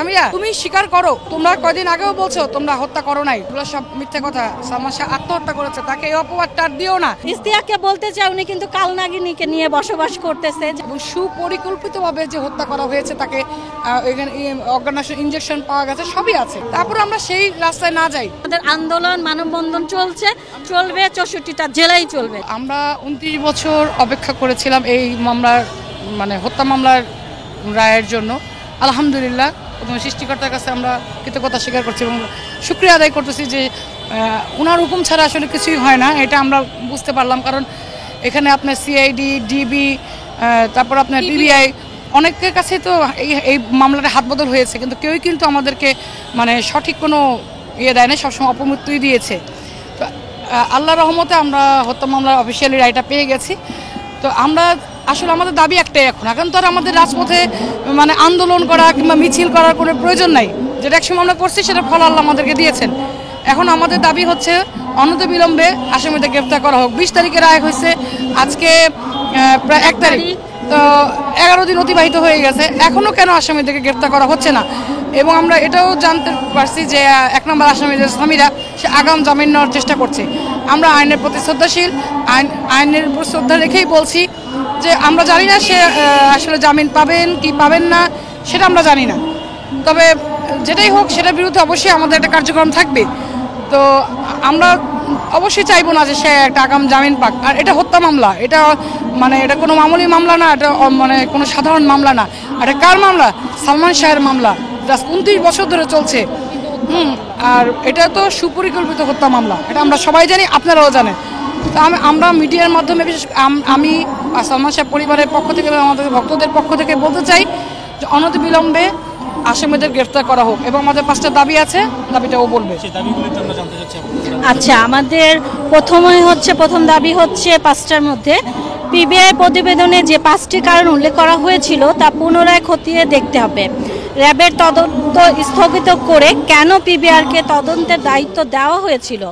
সামিয়া তুমি স্বীকার করো, তোমরা কয়দিন আগেও বলছো তোমরা হত্যা করো নাই, এগুলো সব মিথ্যে কথা। সালমান শাহ আত্মহত্যা করেছে, তাকে এই অপবাদটা দিও না। ইশতিয়াককে বলতে চাই উনি কিন্তু কালনাগিনীকে নিয়ে বসবাস করতেছে এবং সুপরিকল্পিতভাবে যে হত্যা করা হয়েছে, তাকে এখানে অর্গানাইজেশন ইনজেকশন পাওয়া গেছে, সবই আছে। তারপর আমরা সেই রাস্তায় না যাই। আমাদের আন্দোলন মানববন্ধন চলবে 64টা জেলায় চলবে। আমরা 29 বছর অপেক্ষা করেছিলাম এই মামলার মানে হত্যা মামলার রায়ের জন্য। আলহামদুলিল্লাহ প্রথমে সৃষ্টিকর্তার কাছে আমরা কৃতজ্ঞতা স্বীকার করছি এবং শুকরিয়া আদায় করতেছি যে ওনার হুকুম ছাড়া আসলে কিছুই হয় না, এটা আমরা বুঝতে পারলাম। কারণ এখানে আপনার সিআইডি, ডিবি, তারপর আপনার পিবিআই, অনেকের কাছে তো এই মামলাটা হাত বদল হয়েছে, কিন্তু কেউই কিন্তু আমাদেরকে মানে সঠিক কোনো ইয়ে দেয় না, সবসময় অপমৃত্যুই দিয়েছে। তো আল্লাহ রহমতে আমরা হত্যা মামলার অফিসিয়ালি রায়টা পেয়ে গেছি। তো আমরা আসলে আমাদের দাবি একটাই, এখন তো আর আমাদের রাজপথে মানে আন্দোলন করা কিংবা মিছিল করার কোনো প্রয়োজন নাই। যেটা একসময় আমরা করছি সেটা ফল আল্লাহ আমাদেরকে দিয়েছেন। এখন আমাদের দাবি হচ্ছে অনতিবিলম্বে আসামিদের গ্রেফতার করা হোক। 20 তারিখে রায় হয়েছে, আজকে প্রায় 1 তারিখ, তো 11 দিন অতিবাহিত হয়ে গেছে, এখনও কেন আসামিদেরকে গ্রেফতার করা হচ্ছে না? এবং আমরা এটাও জানতে পারছি যে 1 নম্বর আসামি যে সামিরা, সে আগাম জামিন নেওয়ার চেষ্টা করছে। আমরা আইনের প্রতি শ্রদ্ধাশীল, আইনের উপর শ্রদ্ধা রেখেই বলছি যে আমরা জানি না সে আসলে জামিন পাবেন কি পাবেন না, সেটা আমরা জানি না। তবে যেটাই হোক সেটার বিরুদ্ধে অবশ্যই আমাদের একটা কার্যক্রম থাকবে। তো আমরা অবশ্যই চাইবো না যে সে একটা আগাম জামিন পাক। আর এটা হত্যা মামলা, এটা মানে এটা কোনো মামুলি মামলা না, এটা মানে কোনো সাধারণ মামলা না। এটা কার মামলা? সালমান শাহের মামলা, 29 বছর ধরে চলছে। আর এটা তো সুপরিকল্পিত হত্যা মামলা, এটা আমরা সবাই জানি, আপনারাও জানেন। তো আমরা মিডিয়ার মাধ্যমে বিশেষ আমি সালমান শাহ পরিবারের পক্ষ থেকে আমাদের ভক্তদের পক্ষ থেকে বলতে চাই যে অনতিবিলম্বে আসামিদের গ্রেফতার করা হোক এবং আমাদের 5টা দাবি আছে, দাবিটাও বলবে। আচ্ছা, আমাদের প্রথম দাবি হচ্ছে 5টার মধ্যে পিবিআই প্রতিবেদনে যে 5টি কারণ উল্লেখ করা হয়েছিল তা পুনরায় খতিয়ে দেখতে হবে। র্যাবের তদন্ত স্থগিত করে কেন পিবিআরকে তদন্তের দায়িত্ব দেওয়া হয়েছিল।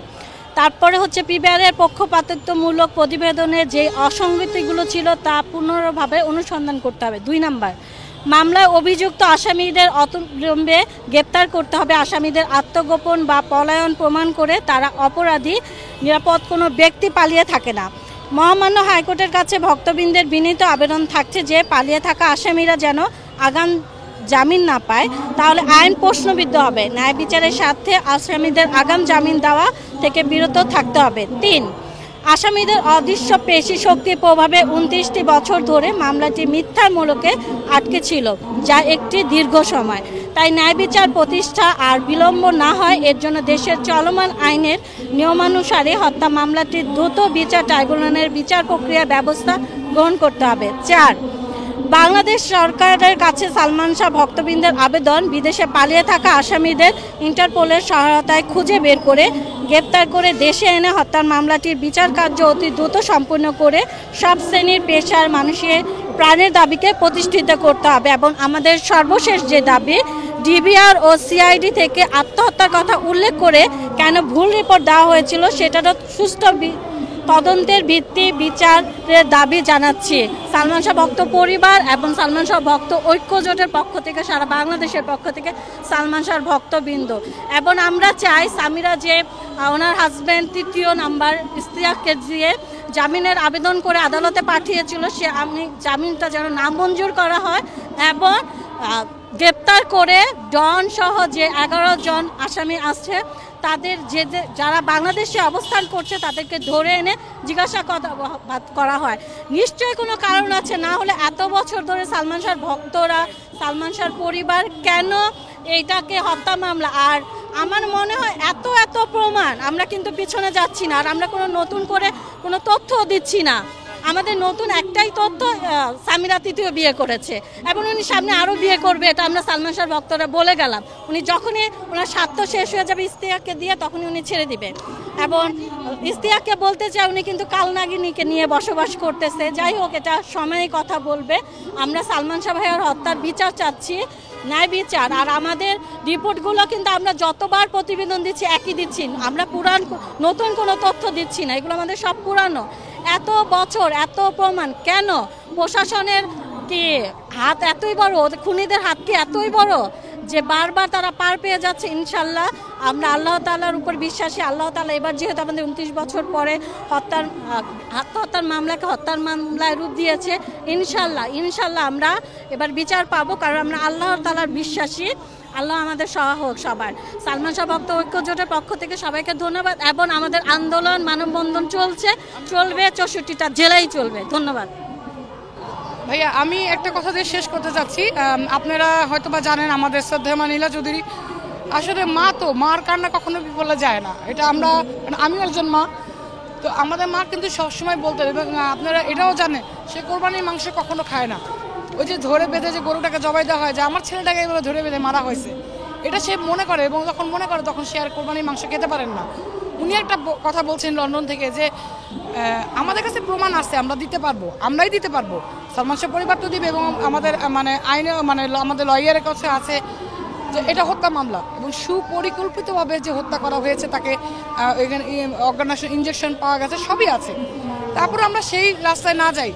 তারপরে হচ্ছে পিবিআরের পক্ষপাতিত্বমূলক প্রতিবেদনে যে অসঙ্গতিগুলো ছিল তা পুনরায়ভাবে অনুসন্ধান করতে হবে। 2 নম্বর, মামলায় অভিযুক্ত আসামিদের অবিলম্বে গ্রেপ্তার করতে হবে। আসামিদের আত্মগোপন বা পলায়ন প্রমাণ করে তারা অপরাধী, নিরাপদ কোনো ব্যক্তি পালিয়ে থাকে না। মহামান্য হাইকোর্টের কাছে ভক্তবৃন্দের বিনীত আবেদন থাকছে যে পালিয়ে থাকা আসামিরা যেন আগাম জামিন না পায়, তাহলে আইন প্রশ্নবিদ্ধ হবে। ন্যায় বিচারের স্বার্থে আসামিদের আগাম জামিন দেওয়া থেকে বিরত থাকতে হবে। 3, আসামিদের অদৃশ্য পেশি শক্তির প্রভাবে 29টি বছর ধরে মামলাটি মিথ্যার মোড়কে আটকে ছিল, যা একটি দীর্ঘ সময়। তাই ন্যায় বিচার প্রতিষ্ঠা আর বিলম্ব না হয়, এর জন্য দেশের চলমান আইনের নিয়মানুসারে হত্যা মামলাটির দ্রুত বিচার ট্রাইব্যুনালের বিচার প্রক্রিয়া ব্যবস্থা গ্রহণ করতে হবে। 4, বাংলাদেশ সরকারের কাছে সালমান শাহ ভক্তবৃন্দের আবেদন, বিদেশে পালিয়ে থাকা আসামিদের ইন্টারপোলের সহায়তায় খুঁজে বের করে গ্রেপ্তার করে দেশে এনে হত্যার মামলাটির বিচার কার্য অতি দ্রুত সম্পূর্ণ করে সব শ্রেণীর পেশার মানুষের প্রাণের দাবিকে প্রতিষ্ঠিত করতে হবে। এবং আমাদের সর্বশেষ যে দাবি, ডিবিআর ও সিআইডি থেকে আত্মহত্যার কথা উল্লেখ করে কেন ভুল রিপোর্ট দেওয়া হয়েছিল সেটারও সুষ্ঠু তদন্তের ভিত্তি বিচারের দাবি জানাচ্ছি। সালমান শাহ ভক্ত পরিবার এবং সালমান শাহ ভক্ত ঐক্য জোটের পক্ষ থেকে, সারা বাংলাদেশের পক্ষ থেকে সালমান শাহর ভক্তবৃন্দ। এবং আমরা চাই সামিরা যে ওনার হাজব্যান্ড 3য় নাম্বার ইশতিয়াককে দিয়ে জামিনের আবেদন করে আদালতে পাঠিয়েছিল, সে জামিনটা যেন নামঞ্জুর করা হয় এবং গ্রেপ্তার করে ডন সহ যে 11 জন আসামি আছে তাদের যারা বাংলাদেশে অবস্থান করছে তাদেরকে ধরে এনে জিজ্ঞাসাবাদ করা হয়। নিশ্চয়ই কোনো কারণ আছে, না হলে এত বছর ধরে সালমান শাহর ভক্তরা, সালমান শাহর পরিবার কেন এইটাকে হত্যা মামলা। আর আমার মনে হয় এত প্রমাণ, আমরা কিন্তু পিছনে যাচ্ছি না, আর আমরা কোনো নতুন করে কোনো তথ্য দিচ্ছি না। আমাদের নতুন একটাই তথ্য, সামিরা 3য় বিয়ে করেছে এবং উনি সামনে আরও বিয়ে করবে, এটা আমরা সালমান শাহর ভক্তরা বলে গেলাম। উনি যখনই ওনার স্বার্থ শেষ হয়ে যাবে ইশতিয়াককে দিয়ে, তখনই উনি ছেড়ে দিবেন। এবং ইশতিয়াককে বলতে চাই উনি কিন্তু কালনাগিনীকে নিয়ে বসবাস করতেছে। যাই হোক, এটা সময়ই কথা বলবে। আমরা সালমান শাহ ভাইয়ের হত্যার বিচার চাচ্ছি, ন্যায় বিচার। আর আমাদের রিপোর্টগুলো কিন্তু আমরা যতবার প্রতিবেদন দিচ্ছি একই দিচ্ছি, আমরা নতুন কোনো তথ্য দিচ্ছি না, এগুলো আমাদের সব পুরানো। এত বছর এত প্রমাণ কেন? প্রশাসনের কি হাত এতই বড়? খুনিদের হাত কি এতই বড় যে বারবার তারা পার পেয়ে যাচ্ছে। ইনশাল্লাহ আমরা আল্লাহ তাআলার উপর বিশ্বাসী। আল্লাহ তাআলা এবার যেহেতু আমাদের 29 বছর পরে আত্মহত্যার মামলাকে হত্যার মামলায় রূপ দিয়েছে, ইনশাল্লাহ আমরা এবার বিচার পাবো, কারণ আমরা আল্লাহ তাআলার বিশ্বাসী। আল্লাহ আমাদের সহায়ক সবার। সালমান শাহ ভক্ত ঐক্য জোটের পক্ষ থেকে সবাইকে ধন্যবাদ, এবং আমাদের আন্দোলন মানববন্ধন চলবে 64টা জেলায় চলবে। ধন্যবাদ ভাইয়া। আমি একটা কথা দিয়ে শেষ করতে চাচ্ছি। আপনারা হয়তো বা জানেন আমাদের শ্রদ্ধেয় মা নীলা চৌধুরী, আসলে মা তো মার কান্না কখনো বিফলে যায় না, এটা আমরা, আমি একজন মা, তো আমাদের মা কিন্তু সবসময় বলতেন, এবং আপনারা এটাও জানেন সে কোরবানির মাংস কখনো খায় না। ওই যে ধরে বেঁধে যে গরুটাকে জবাই দেওয়া হয়, যে আমার ছেলেটাকে এইভাবে ধরে বেঁধে মারা হয়েছে, এটা সে মনে করে, এবং যখন মনে করে তখন সে আর কোরবানির মাংস খেতে পারেন না। উনি একটা কথা বলছেন লন্ডন থেকে, যে আমাদের কাছে প্রমাণ আছে, আমরা দিতে পারবো, আমরাই দিতে পারবো, সালমান শাহ পরিবার তো দিবে, এবং আমাদের মানে আইনে মানে আমাদের লয়ারের কাছে আছে যে এটা হত্যা মামলা, এবং সুপরিকল্পিতভাবে যে হত্যা করা হয়েছে, তাকে এখানে অর্গানাইজেশন ইনজেকশন পাওয়া গেছে, সবই আছে। তারপর আমরা সেই রাস্তায় না যাই।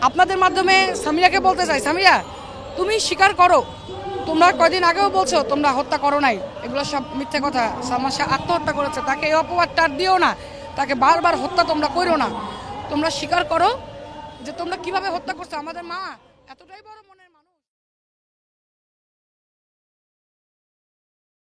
আপনাদের মাধ্যমে সামিয়াকে বলতে চাই, সামিয়া তুমি স্বীকার করো, তোমরা কয়দিন আগেও বলছো তোমরা হত্যা করো নাই, এগুলো সব মিথ্যে কথা। সালমান শাহ আত্মহত্যা করেছে, তাকে এই অপবাদটা দিও না, তাকে বারবার হত্যা তোমরা করো না। তোমরা স্বীকার করো যে তোমরা কিভাবে হত্যা করছো। আমাদের মা এতটাই বড়